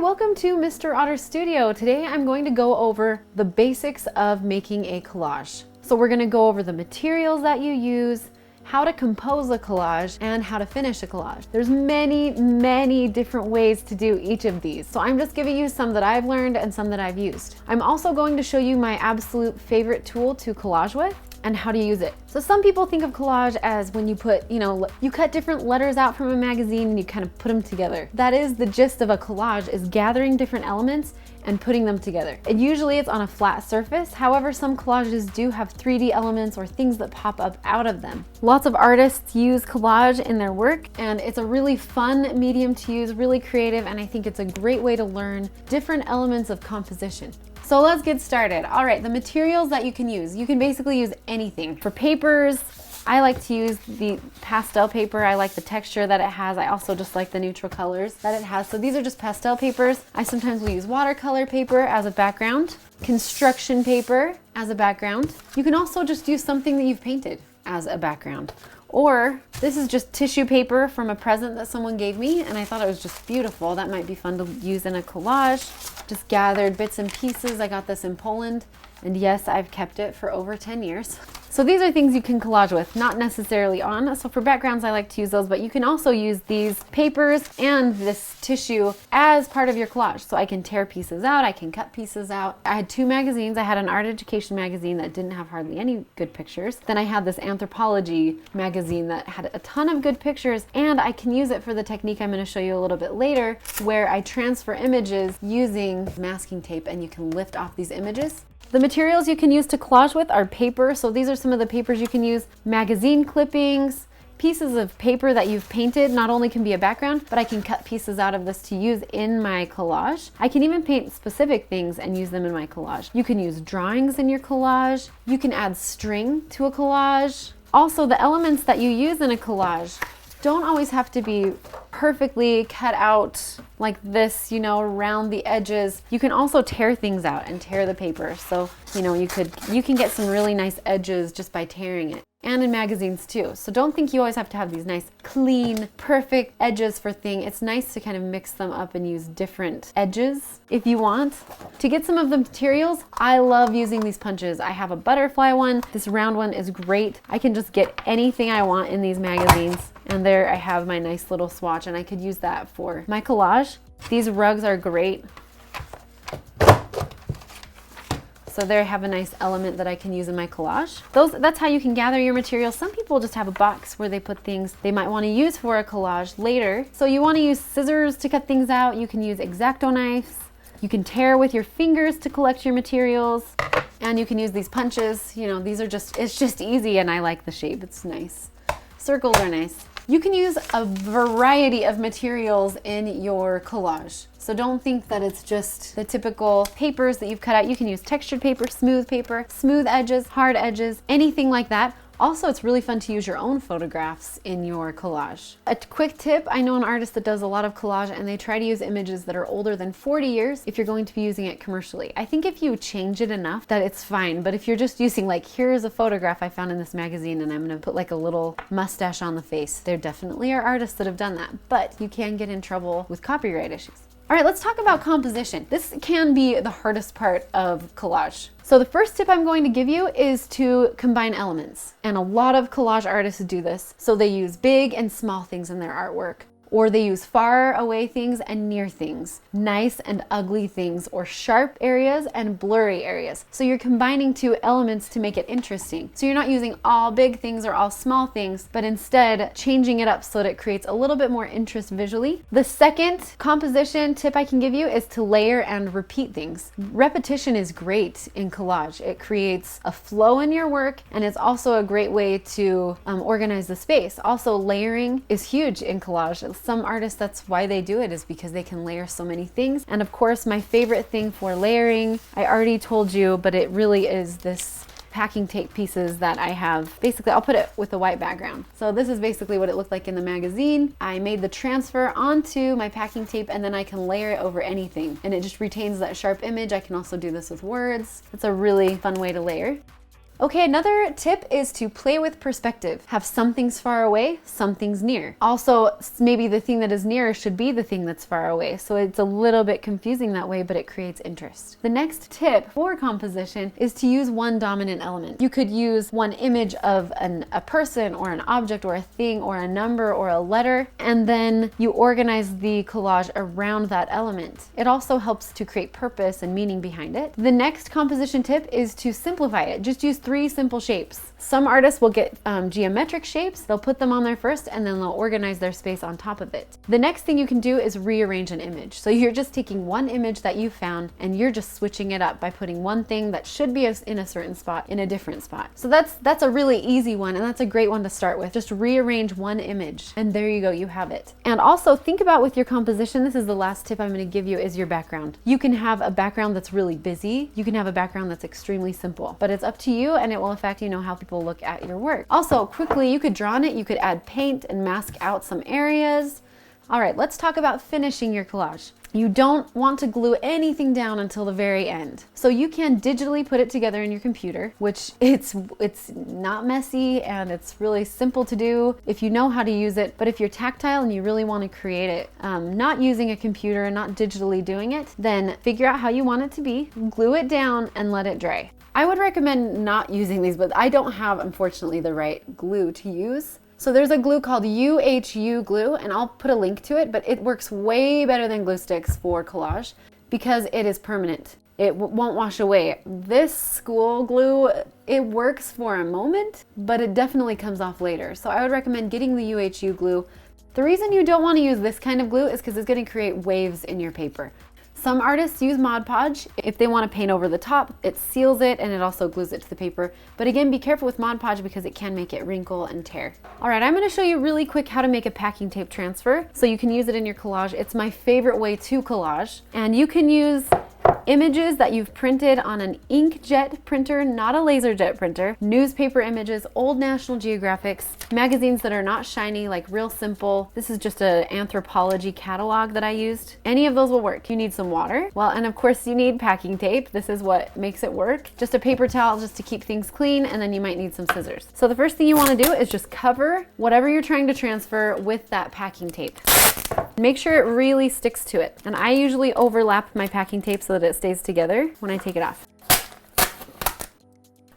welcome to Mr. Otter Studio. Today I'm going to go over the basics of making a collage. So we're going to go over the materials that you use, how to compose a collage, and how to finish a collage. There's many different ways to do each of these. So I'm just giving you some that I've learned and some that I've used. I'm also going to show you my absolute favorite tool to collage with and how to use it. So some people think of collage as when you put, you cut different letters out from a magazine and you kind of put them together. That is the gist of a collage, is gathering different elements and putting them together. And usually it's on a flat surface. However, some collages do have 3D elements or things that pop up out of them. Lots of artists use collage in their work, and it's a really fun medium to use, really creative, and I think it's a great way to learn different elements of composition. So let's get started. All right, the materials that you can use. You can basically use anything. For papers, I like to use the pastel paper. I like the texture that it has. I also just like the neutral colors that it has. So these are just pastel papers. I sometimes will use watercolor paper as a background, construction paper as a background. You can also just use something that you've painted as a background. Or this is just tissue paper from a present that someone gave me, and I thought it was just beautiful. That might be fun to use in a collage. Just gathered bits and pieces. I got this in Poland, and yes, I've kept it for over 10 years. So these are things you can collage with, not necessarily on. So for backgrounds, I like to use those, but you can also use these papers and this tissue as part of your collage. So I can tear pieces out, I can cut pieces out. I had two magazines. I had an art education magazine that didn't have hardly any good pictures. Then I had this anthropology magazine that had a ton of good pictures, and I can use it for the technique I'm going to show you a little bit later, where I transfer images using masking tape, and you can lift off these images. The materials you can use to collage with are paper. So these are some of the papers you can use. Magazine clippings, pieces of paper that you've painted not only can be a background, but I can cut pieces out of this to use in my collage. I can even paint specific things and use them in my collage. You can use drawings in your collage. You can add string to a collage. Also, the elements that you use in a collage don't always have to be perfectly cut out like this, around the edges. You can also tear things out and tear the paper. So, you can get some really nice edges just by tearing it. And in magazines too. So don't think you always have to have these nice, clean, perfect edges for things. It's nice to kind of mix them up and use different edges if you want. To get some of the materials, I love using these punches. I have a butterfly one. This round one is great. I can just get anything I want in these magazines. And there I have my nice little swatch, and I could use that for my collage. These rugs are great. So there I have a nice element that I can use in my collage. That's how you can gather your materials. Some people just have a box where they put things they might want to use for a collage later. So you want to use scissors to cut things out. You can use X-Acto knives. You can tear with your fingers to collect your materials. And you can use these punches. It's just easy, and I like the shape. It's nice. Circles are nice. You can use a variety of materials in your collage. So don't think that it's just the typical papers that you've cut out. You can use textured paper, smooth edges, hard edges, anything like that. Also, it's really fun to use your own photographs in your collage. A quick tip, I know an artist that does a lot of collage, and they try to use images that are older than 40 years if you're going to be using it commercially. I think if you change it enough that it's fine, but if you're just using here's a photograph I found in this magazine and I'm gonna put a little mustache on the face, there definitely are artists that have done that, but you can get in trouble with copyright issues. All right, let's talk about composition. This can be the hardest part of collage. So the first tip I'm going to give you is to combine elements. And a lot of collage artists do this. So they use big and small things in their artwork. Or they use far away things and near things, nice and ugly things, or sharp areas and blurry areas. So you're combining two elements to make it interesting. So you're not using all big things or all small things, but instead changing it up so that it creates a little bit more interest visually. The second composition tip I can give you is to layer and repeat things. Repetition is great in collage. It creates a flow in your work, and it's also a great way to organize the space. Also, layering is huge in collage. Some artists, that's why they do it, is because they can layer so many things. And of course, my favorite thing for layering, I already told you, but it really is this packing tape pieces that I have. Basically, I'll put it with a white background. So this is basically what it looked like in the magazine. I made the transfer onto my packing tape, and then I can layer it over anything, and it just retains that sharp image. I can also do this with words. It's a really fun way to layer. Okay, another tip is to play with perspective. Have some things far away, some things near. Also, maybe the thing that is near should be the thing that's far away. So it's a little bit confusing that way, but it creates interest. The next tip for composition is to use one dominant element. You could use one image of a person or an object or a thing or a number or a letter, and then you organize the collage around that element. It also helps to create purpose and meaning behind it. The next composition tip is to simplify it. Just use 3 simple shapes. Some artists will get geometric shapes. They'll put them on there first and then they'll organize their space on top of it. The next thing you can do is rearrange an image. So you're just taking one image that you found and you're just switching it up by putting one thing that should be in a certain spot in a different spot. So that's a really easy one, and that's a great one to start with. Just rearrange one image and there you go, you have it. And also think about with your composition, this is the last tip I'm going to give you, is your background. You can have a background that's really busy. You can have a background that's extremely simple, but it's up to you and it will affect, how people look at your work. Also, quickly, you could draw on it, you could add paint and mask out some areas. All right, let's talk about finishing your collage. You don't want to glue anything down until the very end. So you can digitally put it together in your computer, which it's not messy and it's really simple to do if you know how to use it. But if you're tactile and you really want to create it, not using a computer and not digitally doing it, then figure out how you want it to be, glue it down and let it dry. I would recommend not using these, but I don't have, unfortunately, the right glue to use. So there's a glue called UHU glue, and I'll put a link to it, but it works way better than glue sticks for collage because it is permanent. It won't wash away. This school glue, it works for a moment, but it definitely comes off later. So I would recommend getting the UHU glue. The reason you don't want to use this kind of glue is because it's going to create waves in your paper. Some artists use Mod Podge. If they want to paint over the top, it seals it and it also glues it to the paper. But again, be careful with Mod Podge because it can make it wrinkle and tear. All right, I'm going to show you really quick how to make a packing tape transfer so you can use it in your collage. It's my favorite way to collage. And you can use images that you've printed on an inkjet printer, not a laser jet printer, newspaper images, old National Geographics, magazines that are not shiny, like Real Simple. This is just an anthropology catalog that I used. Any of those will work. You need some water. Well, and of course you need packing tape. This is what makes it work. Just a paper towel just to keep things clean, and then you might need some scissors. So the first thing you want to do is just cover whatever you're trying to transfer with that packing tape. Make sure it really sticks to it. And I usually overlap my packing tape so that it stays together when I take it off.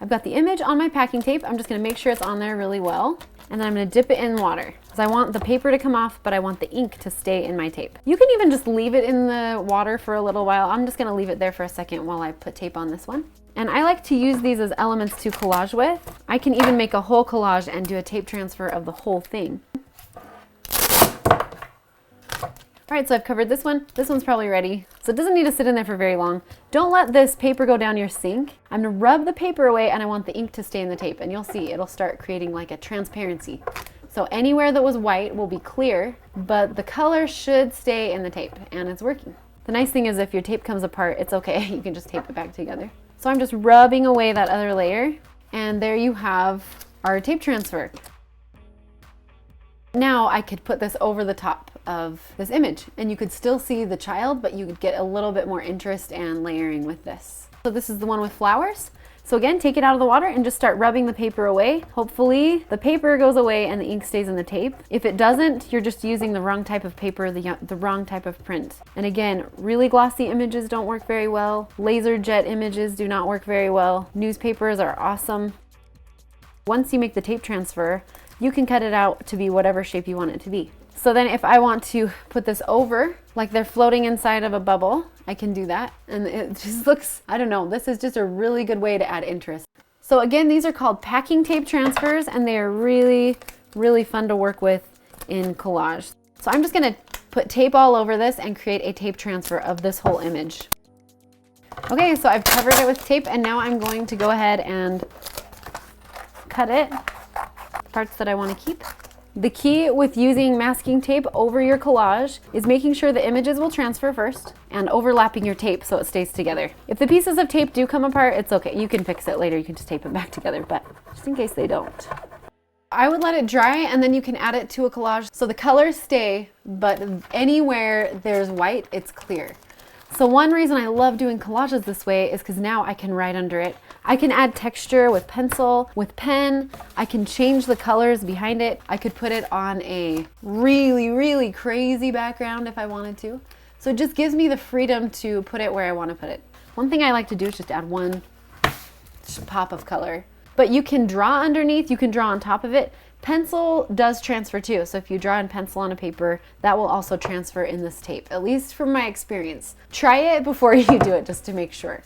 I've got the image on my packing tape. I'm just gonna make sure it's on there really well. And then I'm gonna dip it in water because I want the paper to come off, but I want the ink to stay in my tape. You can even just leave it in the water for a little while. I'm just gonna leave it there for a second while I put tape on this one. And I like to use these as elements to collage with. I can even make a whole collage and do a tape transfer of the whole thing. All right, so I've covered this one. This one's probably ready. So it doesn't need to sit in there for very long. Don't let this paper go down your sink. I'm gonna rub the paper away and I want the ink to stay in the tape, and you'll see it'll start creating like a transparency. So anywhere that was white will be clear, but the color should stay in the tape, and it's working. The nice thing is if your tape comes apart, it's okay. You can just tape it back together. So I'm just rubbing away that other layer, and there you have our tape transfer. Now I could put this over the top of this image and you could still see the child, but you could get a little bit more interest and layering with this. So this is the one with flowers. So again, take it out of the water and just start rubbing the paper away. Hopefully the paper goes away and the ink stays in the tape. If it doesn't, you're just using the wrong type of paper, the wrong type of print. And again, really glossy images don't work very well. Laser jet images do not work very well. Newspapers are awesome. Once you make the tape transfer, you can cut it out to be whatever shape you want it to be. So then if I want to put this over, like they're floating inside of a bubble, I can do that. And it just looks, I don't know, this is just a really good way to add interest. So again, these are called packing tape transfers, and they are really, really fun to work with in collage. So I'm just gonna put tape all over this and create a tape transfer of this whole image. Okay, so I've covered it with tape, and now I'm going to go ahead and cut it. Parts that I want to keep. The key with using masking tape over your collage is making sure the images will transfer first and overlapping your tape so it stays together. If the pieces of tape do come apart, it's okay. You can fix it later. You can just tape it back together, but just in case they don't. I would let it dry and then you can add it to a collage so the colors stay, but anywhere there's white, it's clear. So one reason I love doing collages this way is because now I can write under it. I can add texture with pencil, with pen. I can change the colors behind it. I could put it on a really, really crazy background if I wanted to. So it just gives me the freedom to put it where I want to put it. One thing I like to do is just add one pop of color. But you can draw underneath, you can draw on top of it. Pencil does transfer too, so if you draw in pencil on a paper, that will also transfer in this tape, at least from my experience. Try it before you do it just to make sure.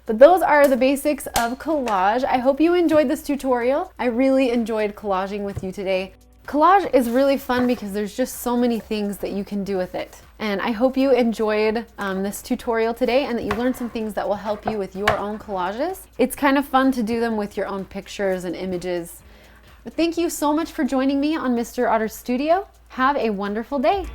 But those are the basics of collage. I hope you enjoyed this tutorial. I really enjoyed collaging with you today. Collage is really fun because there's just so many things that you can do with it. And I hope you enjoyed this tutorial today and that you learned some things that will help you with your own collages. It's kind of fun to do them with your own pictures and images. But thank you so much for joining me on Mr. Otter Studio. Have a wonderful day.